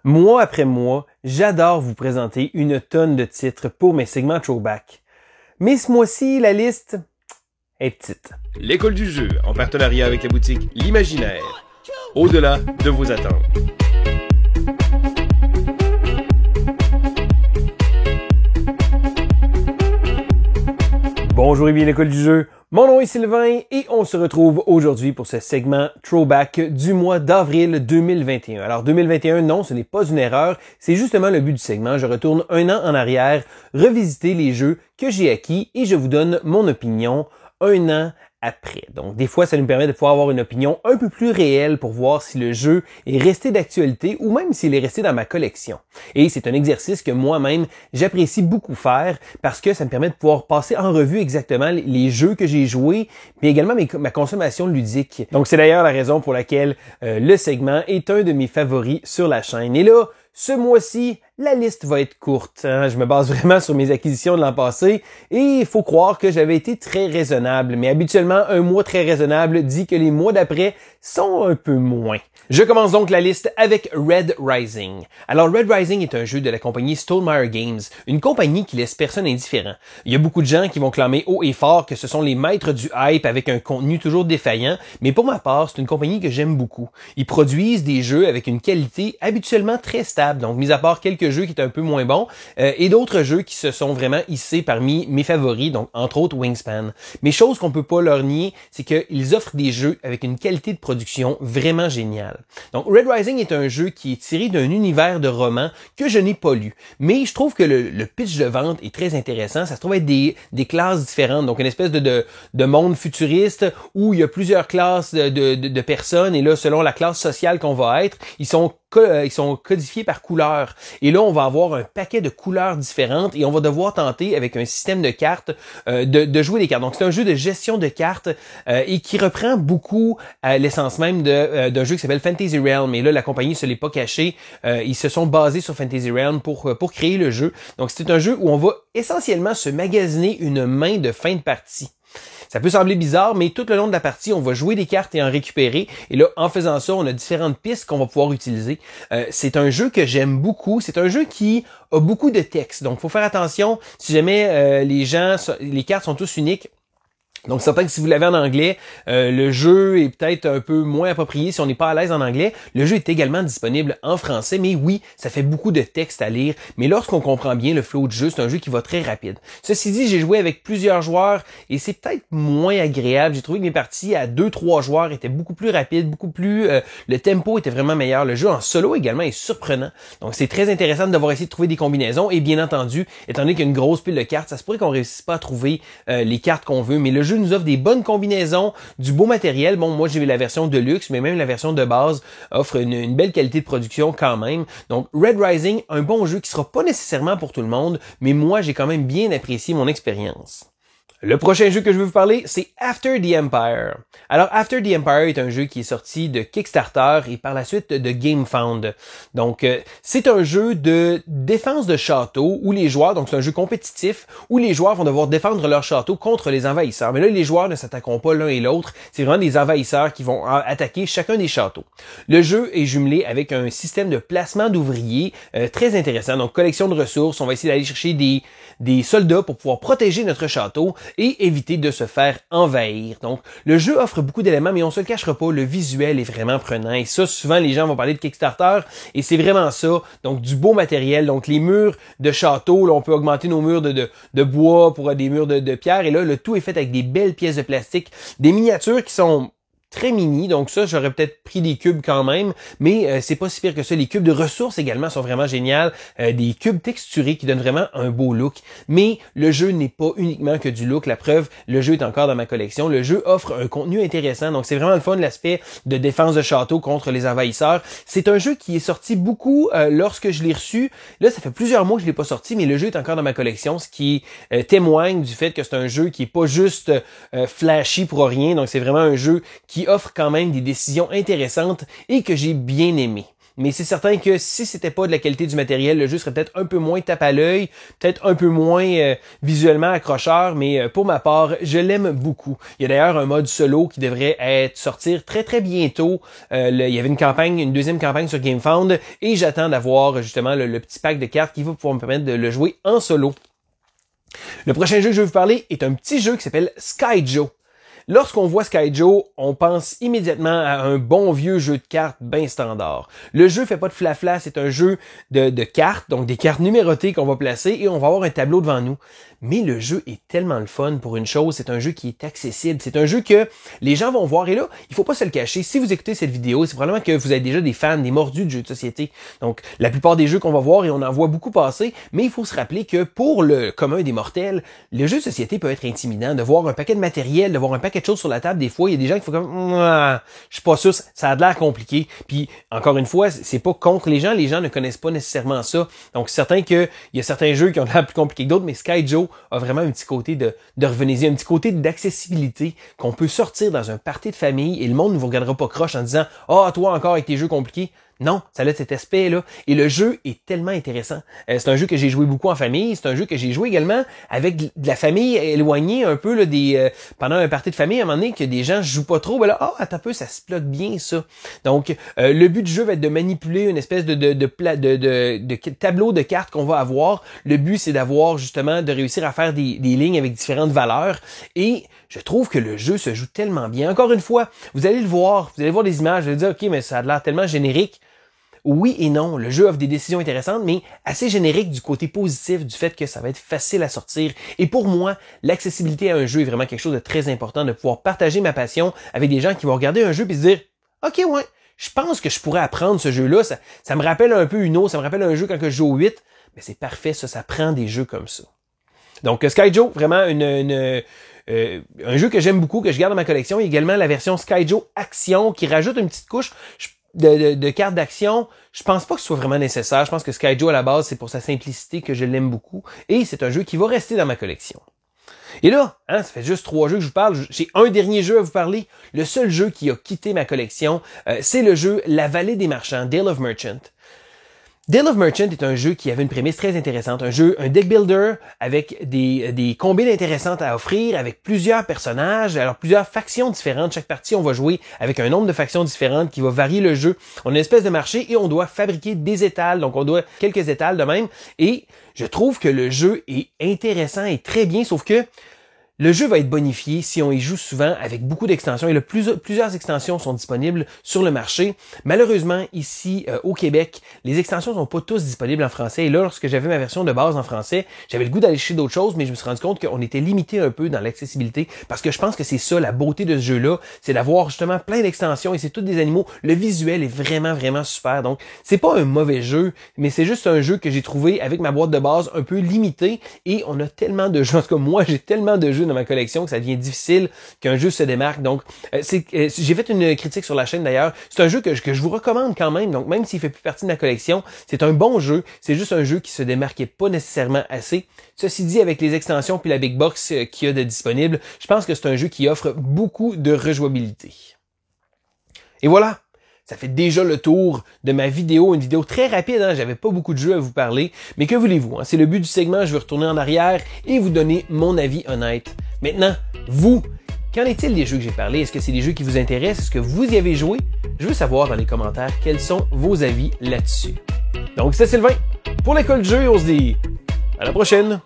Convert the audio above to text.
Mois après mois, j'adore vous présenter une tonne de titres pour mes segments Throwback. Mais ce mois-ci, la liste est petite. L'école du jeu, en partenariat avec la boutique L'Imaginaire. Au-delà de vos attentes. Bonjour et bien l'école du jeu. Mon nom est Sylvain et on se retrouve aujourd'hui pour ce segment Throwback du mois d'avril 2021. Alors 2021, non, ce n'est pas une erreur, c'est justement le but du segment. Je retourne un an en arrière, revisiter les jeux que j'ai acquis et je vous donne mon opinion un an après. Donc, des fois, ça nous permet de pouvoir avoir une opinion un peu plus réelle pour voir si le jeu est resté d'actualité ou même s'il est resté dans ma collection. Et c'est un exercice que moi-même, j'apprécie beaucoup faire parce que ça me permet de pouvoir passer en revue exactement les jeux que j'ai joués, mais également ma consommation ludique. Donc, c'est d'ailleurs la raison pour laquelle le segment est un de mes favoris sur la chaîne. Et là, ce mois-ci, la liste va être courte. Je me base vraiment sur mes acquisitions de l'an passé et il faut croire que j'avais été très raisonnable. Mais habituellement, un mois très raisonnable dit que les mois d'après sont un peu moins. Je commence donc la liste avec Red Rising. Alors Red Rising est un jeu de la compagnie Stonemaier Games, une compagnie qui laisse personne indifférent. Il y a beaucoup de gens qui vont clamer haut et fort que ce sont les maîtres du hype avec un contenu toujours défaillant, mais pour ma part, c'est une compagnie que j'aime beaucoup. Ils produisent des jeux avec une qualité habituellement très stable, donc mis à part quelques jeux qui étaient un peu moins bons, et d'autres jeux qui se sont vraiment hissés parmi mes favoris, donc entre autres Wingspan. Mais chose qu'on peut pas leur nier, c'est qu'ils offrent des jeux avec une qualité de production vraiment géniale. Donc Red Rising est un jeu qui est tiré d'un univers de romans que je n'ai pas lu, mais je trouve que le pitch de vente est très intéressant. Ça se trouve être des classes différentes, donc une espèce de monde futuriste où il y a plusieurs classes de personnes, et là, selon la classe sociale qu'on va être, ils sont codifiés par couleurs. Et là, on va avoir un paquet de couleurs différentes et on va devoir tenter, avec un système de cartes, de jouer des cartes. Donc, c'est un jeu de gestion de cartes et qui reprend beaucoup l'essence même d'un jeu qui s'appelle Fantasy Realm. Et là, la compagnie se l'est pas cachée. Ils se sont basés sur Fantasy Realm pour créer le jeu. Donc, c'est un jeu où on va essentiellement se magasiner une main de fin de partie. Ça peut sembler bizarre, mais tout le long de la partie, on va jouer des cartes et en récupérer. Et là, en faisant ça, on a différentes pistes qu'on va pouvoir utiliser. C'est un jeu que j'aime beaucoup. C'est un jeu qui a beaucoup de texte. Donc, il faut faire attention. Si jamais les cartes sont tous uniques, donc, certain que si vous l'avez en anglais, le jeu est peut-être un peu moins approprié si on n'est pas à l'aise en anglais. Le jeu est également disponible en français, mais oui, ça fait beaucoup de texte à lire. Mais lorsqu'on comprend bien le flow de jeu, c'est un jeu qui va très rapide. Ceci dit, j'ai joué avec plusieurs joueurs et c'est peut-être moins agréable. J'ai trouvé que mes parties à 2-3 joueurs étaient beaucoup plus rapides, beaucoup plus... le tempo était vraiment meilleur. Le jeu en solo également est surprenant. Donc, c'est très intéressant de devoir essayer de trouver des combinaisons. Et bien entendu, étant donné qu'il y a une grosse pile de cartes, ça se pourrait qu'on réussisse pas à trouver les cartes qu'on veut, mais le jeu nous offre des bonnes combinaisons, du beau matériel. Bon, moi j'ai la version de luxe, mais même la version de base offre une belle qualité de production quand même. Donc Red Rising, un bon jeu qui sera pas nécessairement pour tout le monde, mais moi j'ai quand même bien apprécié mon expérience. Le prochain jeu que je veux vous parler, c'est After the Empire. Alors, After the Empire est un jeu qui est sorti de Kickstarter et par la suite de GameFound. Donc, c'est un jeu de défense de château où les joueurs, donc c'est un jeu compétitif, où les joueurs vont devoir défendre leur château contre les envahisseurs. Mais là, les joueurs ne s'attaqueront pas l'un et l'autre. C'est vraiment des envahisseurs qui vont attaquer chacun des châteaux. Le jeu est jumelé avec un système de placement d'ouvriers très intéressant. Donc, collection de ressources. On va essayer d'aller chercher des soldats pour pouvoir protéger notre château et éviter de se faire envahir. Donc, le jeu offre beaucoup d'éléments, mais on se le cachera pas, le visuel est vraiment prenant. Et ça, souvent, les gens vont parler de Kickstarter, et c'est vraiment ça. Donc, du beau matériel. Donc, les murs de château, là, on peut augmenter nos murs de bois pour des murs de pierre. Et là, le tout est fait avec des belles pièces de plastique, des miniatures qui sont très mini, donc ça, j'aurais peut-être pris des cubes quand même, mais c'est pas si pire que ça. Les cubes de ressources également sont vraiment géniaux, des cubes texturés qui donnent vraiment un beau look, mais le jeu n'est pas uniquement que du look. La preuve, le jeu est encore dans ma collection. Le jeu offre un contenu intéressant, donc c'est vraiment le fun, l'aspect de défense de château contre les envahisseurs. C'est un jeu qui est sorti beaucoup lorsque je l'ai reçu. Là, ça fait plusieurs mois que je l'ai pas sorti, mais le jeu est encore dans ma collection, ce qui témoigne du fait que c'est un jeu qui est pas juste flashy pour rien, donc c'est vraiment un jeu qui offre quand même des décisions intéressantes et que j'ai bien aimé. mais c'est certain que si c'était pas de la qualité du matériel, le jeu serait peut-être un peu moins tape à l'œil, peut-être un peu moins visuellement accrocheur, mais pour ma part, je l'aime beaucoup. Il y a d'ailleurs un mode solo qui devrait sortir très très bientôt. Il y avait une deuxième campagne sur GameFound, et j'attends d'avoir justement le petit pack de cartes qui va pouvoir me permettre de le jouer en solo. Le prochain jeu que je vais vous parler est un petit jeu qui s'appelle Skyjo. Lorsqu'on voit Skyjo, on pense immédiatement à un bon vieux jeu de cartes bien standard. Le jeu fait pas de flafla, c'est un jeu de cartes, donc des cartes numérotées qu'on va placer et on va avoir un tableau devant nous. Mais le jeu est tellement le fun pour une chose, c'est un jeu qui est accessible, c'est un jeu que les gens vont voir et là, il faut pas se le cacher. Si vous écoutez cette vidéo, c'est probablement que vous êtes déjà des fans, des mordus de jeux de société. Donc, la plupart des jeux qu'on va voir et on en voit beaucoup passer, mais il faut se rappeler que pour le commun des mortels, le jeu de société peut être intimidant, de voir un paquet de matériel, de voir un paquet de choses sur la table. Des fois, il y a des gens qui font comme je suis pas sûr, ça a l'air compliqué. Puis encore une fois, c'est pas contre les gens ne connaissent pas nécessairement ça. Donc c'est certain qu'il y a certains jeux qui ont l'air plus compliqués que d'autres, mais Skyjo a vraiment un petit côté de revenir, un petit côté d'accessibilité qu'on peut sortir dans un party de famille et le monde ne vous regardera pas croche en disant toi encore avec tes jeux compliqués. Non, ça a cet aspect-là. Et le jeu est tellement intéressant. C'est un jeu que j'ai joué beaucoup en famille. C'est un jeu que j'ai joué également avec de la famille éloignée un peu là, pendant un party de famille. À un moment donné, que des gens jouent pas trop. Ben là, attends un peu, ça se plug bien, ça. Donc, le but du jeu va être de manipuler une espèce de tableau de cartes qu'on va avoir. Le but, c'est d'avoir justement de réussir à faire des lignes avec différentes valeurs. Et je trouve que le jeu se joue tellement bien. Encore une fois, vous allez voir des images, vous allez dire, OK, mais ça a l'air tellement générique. Oui et non, le jeu offre des décisions intéressantes, mais assez générique du côté positif du fait que ça va être facile à sortir. Et pour moi, l'accessibilité à un jeu est vraiment quelque chose de très important, de pouvoir partager ma passion avec des gens qui vont regarder un jeu et se dire « OK, ouais, je pense que je pourrais apprendre ce jeu-là. Ça me rappelle un peu Uno, ça me rappelle un jeu quand je joue au 8. » Mais c'est parfait, ça prend des jeux comme ça. Donc Skyjo, vraiment un jeu que j'aime beaucoup, que je garde dans ma collection. Il y a également la version Skyjo Action qui rajoute une petite couche de cartes d'action. Je pense pas que ce soit vraiment nécessaire. Je pense que Skyjo à la base, c'est pour sa simplicité que je l'aime beaucoup. Et c'est un jeu qui va rester dans ma collection. Et là, ça fait juste 3 jeux que je vous parle. J'ai un dernier jeu à vous parler. Le seul jeu qui a quitté ma collection, c'est le jeu La Vallée des Marchands, Dale of Merchant. Dale of Merchant est un jeu qui avait une prémisse très intéressante, un deck builder avec des combines intéressantes à offrir, avec plusieurs personnages, alors plusieurs factions différentes. Chaque partie, on va jouer avec un nombre de factions différentes qui va varier le jeu. On a une espèce de marché et on doit fabriquer des étals, donc on doit quelques étals de même. Et je trouve que le jeu est intéressant et très bien, sauf que le jeu va être bonifié si on y joue souvent avec beaucoup d'extensions. Et plusieurs extensions sont disponibles sur le marché. Malheureusement, ici au Québec, les extensions sont pas tous disponibles en français. Et là, lorsque j'avais ma version de base en français, j'avais le goût d'aller chercher d'autres choses, mais je me suis rendu compte qu'on était limité un peu dans l'accessibilité. Parce que je pense que c'est ça, la beauté de ce jeu-là, c'est d'avoir justement plein d'extensions et c'est tous des animaux. Le visuel est vraiment, vraiment super. Donc, c'est pas un mauvais jeu, mais c'est juste un jeu que j'ai trouvé avec ma boîte de base un peu limitée. Et on a tellement de jeux. En tout cas, moi, j'ai tellement de jeux dans ma collection que ça devient difficile qu'un jeu se démarque. Donc, j'ai fait une critique sur la chaîne d'ailleurs. C'est un jeu que je vous recommande quand même. Donc, même s'il fait plus partie de ma collection, c'est un bon jeu. C'est juste un jeu qui se démarquait pas nécessairement assez. Ceci dit, avec les extensions puis la Big Box qu'il y a de disponible, je pense que c'est un jeu qui offre beaucoup de rejouabilité. Et voilà! Ça fait déjà le tour de ma vidéo, une vidéo très rapide, j'avais pas beaucoup de jeux à vous parler, mais que voulez-vous, c'est le but du segment, je vais retourner en arrière et vous donner mon avis honnête. Maintenant, vous, qu'en est-il des jeux que j'ai parlé? Est-ce que c'est des jeux qui vous intéressent? Est-ce que vous y avez joué? Je veux savoir dans les commentaires quels sont vos avis là-dessus. Donc c'est Sylvain, pour l'école de jeu, on se dit à la prochaine!